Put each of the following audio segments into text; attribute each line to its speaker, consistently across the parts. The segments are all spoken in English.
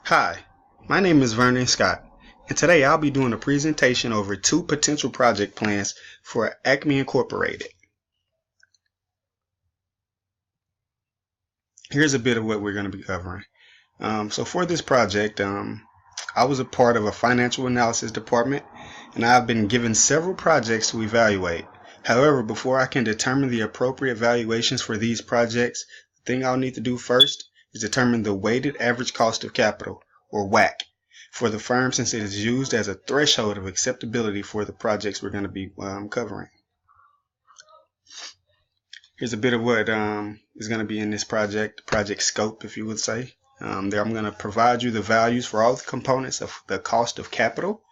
Speaker 1: Hi, my name is Vernon Scott, and today I'll be doing a presentation over two potential project plans for Acme Incorporated. Here's a bit of what we're going to be covering. So for this project, I was a part of a financial analysis department, and I've been given several projects to evaluate. However, before I can determine the appropriate valuations for these projects, the thing I'll need to do first is determine the weighted average cost of capital, or WACC, for the firm, since it is used as a threshold of acceptability for the projects we're going to be covering. Here's a bit of what is going to be in this project scope, if you would say. There I'm going to provide you the values for all the components of the cost of capital.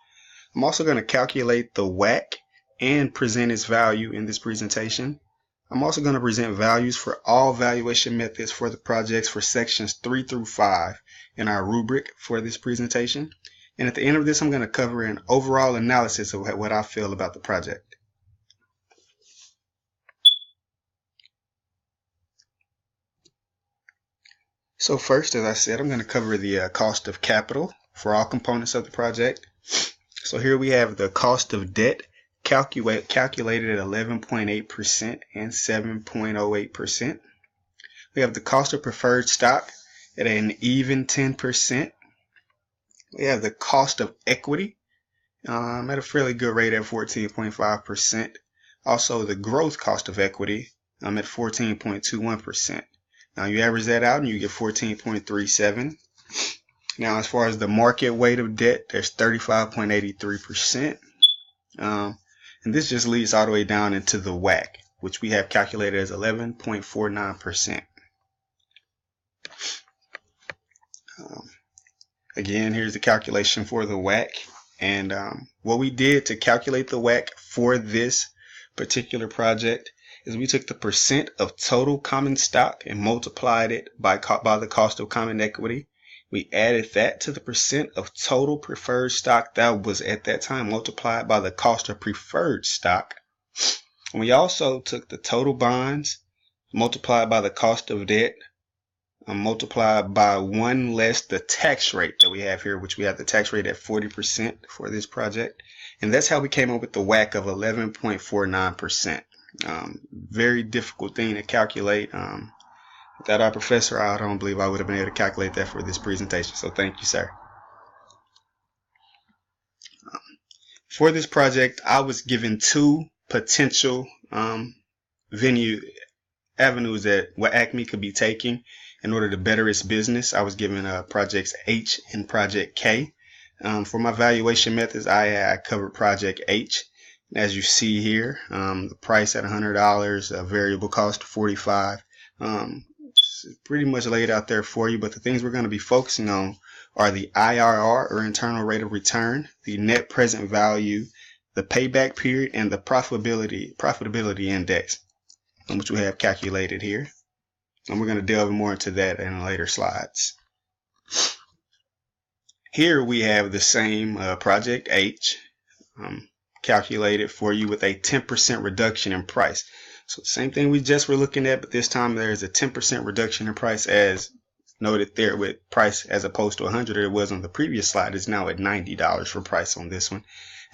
Speaker 1: I'm also going to calculate the WACC and present its value in this presentation. I'm also going to present values for all valuation methods for the projects for sections 3 through 5 in our rubric for this presentation. And at the end of this, I'm going to cover an overall analysis of what I feel about the project. So first, as I said, I'm going to cover the cost of capital for all components of the project. So here we have the cost of debt calculated at 11.8% and 7.08%. We have the cost of preferred stock at an even 10%. We have the cost of equity at a fairly good rate at 14.5%. Also, the growth cost of equity at 14.21%. Now you average that out and you get 14.37. Now, as far as the market weight of debt, there's 35.83%. And this just leads all the way down into the WACC, which we have calculated as 11.49%. Again, here's the calculation for the WACC. And what we did to calculate the WACC for this particular project is we took the percent of total common stock and multiplied it by the cost of common equity. We added that to the percent of total preferred stock that was at that time multiplied by the cost of preferred stock. And we also took the total bonds multiplied by the cost of debt, multiplied by 1 less the tax rate that we have here, which we have the tax rate at 40% for this project. And that's how we came up with the WACC of 11.49%. Very difficult thing to calculate. Without our professor, I don't believe I would have been able to calculate that for this presentation. So thank you, sir. For this project, I was given two potential avenues that what Acme could be taking in order to better its business. I was given projects H and project K. For my valuation methods, I covered project H. As you see here, the price at $100, a variable cost of $45. It's pretty much laid out there for you, but the things we're going to be focusing on are the IRR, or internal rate of return, the net present value, the payback period, and the profitability index, which we have calculated here. And we're going to delve more into that in later slides. Here we have the same project H calculated for you with a 10% reduction in price. So the same thing we just were looking at, but this time there's a 10% reduction in price, as noted there with price as opposed to $100 it was on the previous slide. It's now at $90 for price on this one.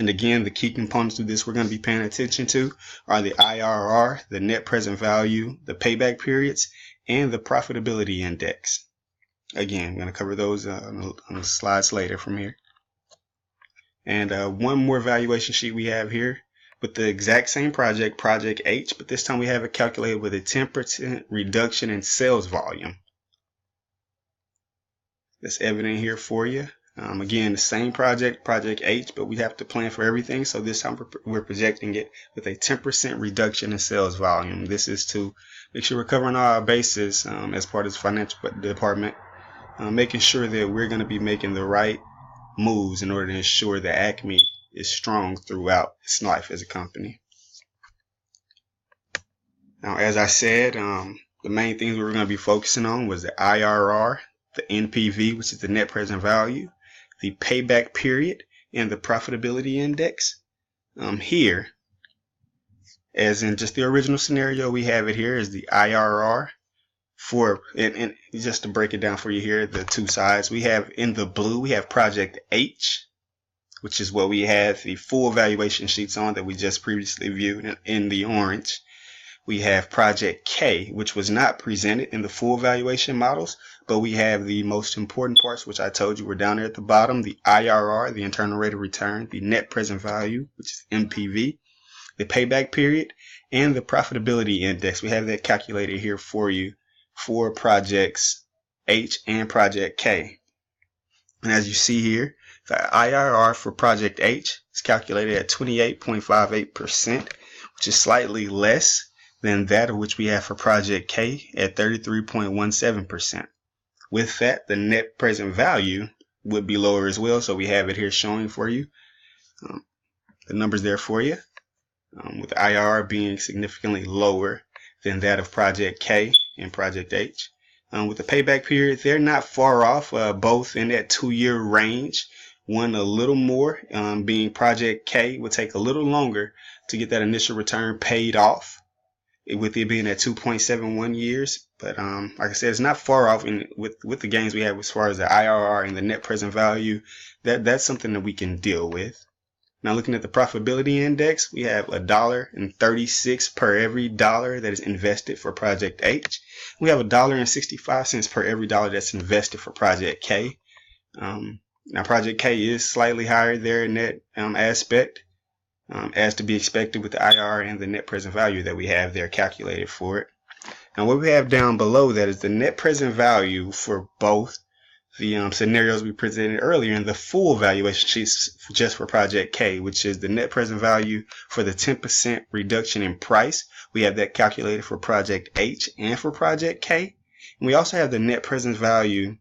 Speaker 1: And again, the key components of this we're going to be paying attention to are the IRR, the net present value, the payback periods, and the profitability index. Again, I'm going to cover those on the slides later from here. And one more valuation sheet we have here with the exact same project, project H, but this time we have it calculated with a 10% reduction in sales volume. That's evident here for you. Again, the same project, project H, but we have to plan for everything. So this time we're projecting it with a 10% reduction in sales volume. This is to make sure we're covering all our bases as part of the financial department, making sure that we're going to be making the right moves in order to ensure that Acme is strong throughout its life as a company. Now, as I said, the main things we were going to be focusing on was the IRR, the NPV, which is the net present value, the payback period, and the profitability index. Here, as in just the original scenario, we have it here as the IRR and just to break it down for you here, the two sides we have in the blue, we have Project H, which is what we have the full valuation sheets on that we just previously viewed. In the orange, we have Project K, which was not presented in the full valuation models, but we have the most important parts, which I told you were down there at the bottom: the IRR, the internal rate of return, the net present value, which is NPV, the payback period, and the profitability index. We have that calculated here for you for projects H and Project K. And as you see here, the IRR for Project H is calculated at 28.58%, which is slightly less than that of which we have for Project K at 33.17%. With that, the net present value would be lower as well, so we have it here showing for you. The numbers there for you, with the IRR being significantly lower than that of Project K and Project H. With the payback period, they're not far off, both in that 2-year range. One a little more, being Project K would take a little longer to get that initial return paid off, with it being at 2.71 years. But like I said, it's not far off with the gains we have as far as the IRR and the net present value. That's something that we can deal with. Now, looking at the profitability index, we have $1.36 per every dollar that is invested for Project H. We have $1.65 per every dollar that's invested for Project K. Now, Project K is slightly higher there in that aspect, as to be expected with the IRR and the net present value that we have there calculated for it. Now, what we have down below that is the net present value for both the scenarios we presented earlier in the full valuation sheets just for Project K, which is the net present value for the 10% reduction in price. We have that calculated for Project H and for Project K. And we also have the net present value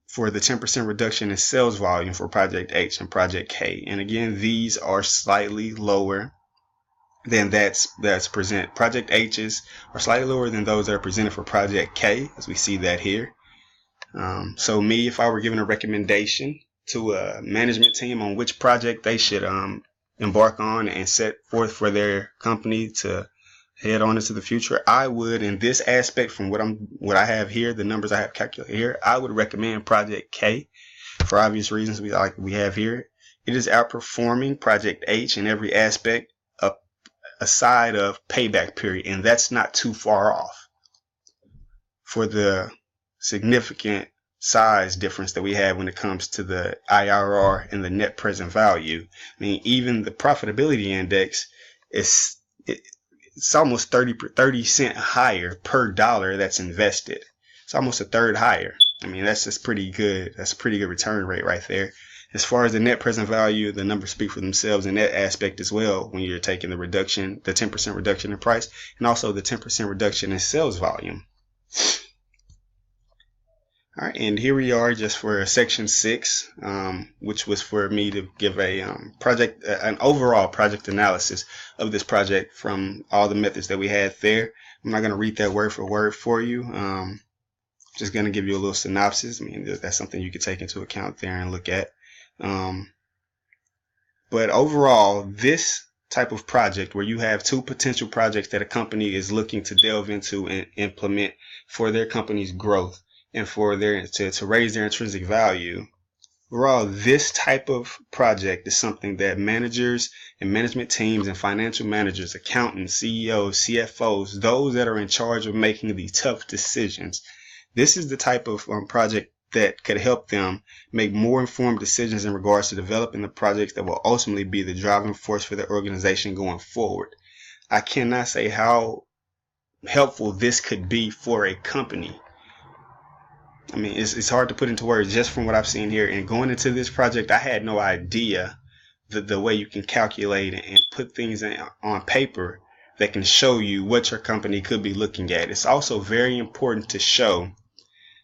Speaker 1: for the 10% reduction in sales volume for Project H and Project K. And again, these are slightly lower than that's presented. Project H's are slightly lower than those that are presented for Project K, as we see that here. So me, if I were given a recommendation to a management team on which project they should embark on and set forth for their company to head on into the future, I would, in this aspect, from what I have here, the numbers I have calculated here, I would recommend Project K for obvious reasons we have here. It is outperforming Project H in every aspect, aside of payback period, and that's not too far off for the significant size difference that we have when it comes to the IRR and the net present value. I mean, even the profitability index it's almost 30 cents higher per dollar that's invested. It's almost a third higher. I mean, that's just pretty good. That's a pretty good return rate right there. As far as the net present value, the numbers speak for themselves in that aspect as well, when you're taking the reduction, the 10% reduction in price, and also the 10% reduction in sales volume. All right, and here we are just for section 6, which was for me to give an overall project analysis of this project from all the methods that we had there. I'm not going to read that word for word for you. Just going to give you a little synopsis. I mean, that's something you could take into account there and look at. But overall, this type of project where you have two potential projects that a company is looking to delve into and implement for their company's growth and for to raise their intrinsic value. Overall, this type of project is something that managers and management teams and financial managers, accountants, CEOs, CFOs, those that are in charge of making the tough decisions, this is the type of project that could help them make more informed decisions in regards to developing the projects that will ultimately be the driving force for their organization going forward. I cannot say how helpful this could be for a company. I mean, it's hard to put into words just from what I've seen here. And going into this project, I had no idea the way you can calculate and put things on paper that can show you what your company could be looking at. It's also very important to show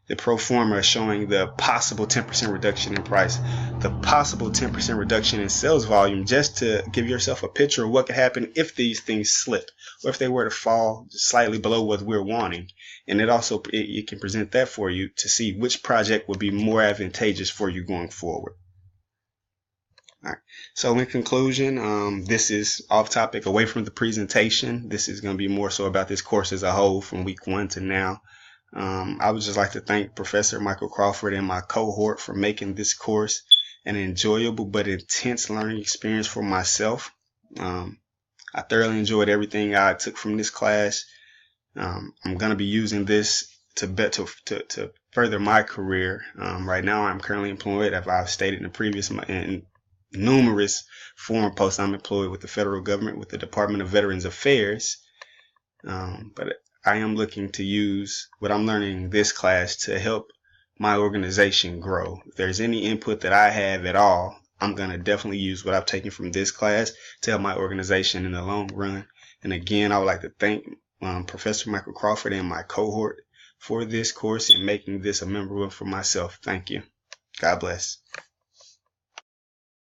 Speaker 1: the pro forma showing the possible 10% reduction in price, the possible 10% reduction in sales volume, just to give yourself a picture of what could happen if these things slip or if they were to fall slightly below what we're wanting. And it can present that for you to see which project would be more advantageous for you going forward. All right. So in conclusion, this is off topic, away from the presentation. This is going to be more so about this course as a whole from week 1 to now. I would just like to thank Professor Michael Crawford and my cohort for making this course an enjoyable but intense learning experience for myself. I thoroughly enjoyed everything I took from this class. I'm going to be using this to further my career. Right now, I'm currently employed, as I've stated in numerous foreign posts. I'm employed with the federal government with the Department of Veterans Affairs. But I am looking to use what I'm learning in this class to help my organization grow. If there's any input that I have at all, I'm going to definitely use what I've taken from this class to help my organization in the long run. And again, I would like to thank Professor Michael Crawford and my cohort for this course and making this a memorable one for myself. Thank you. God bless.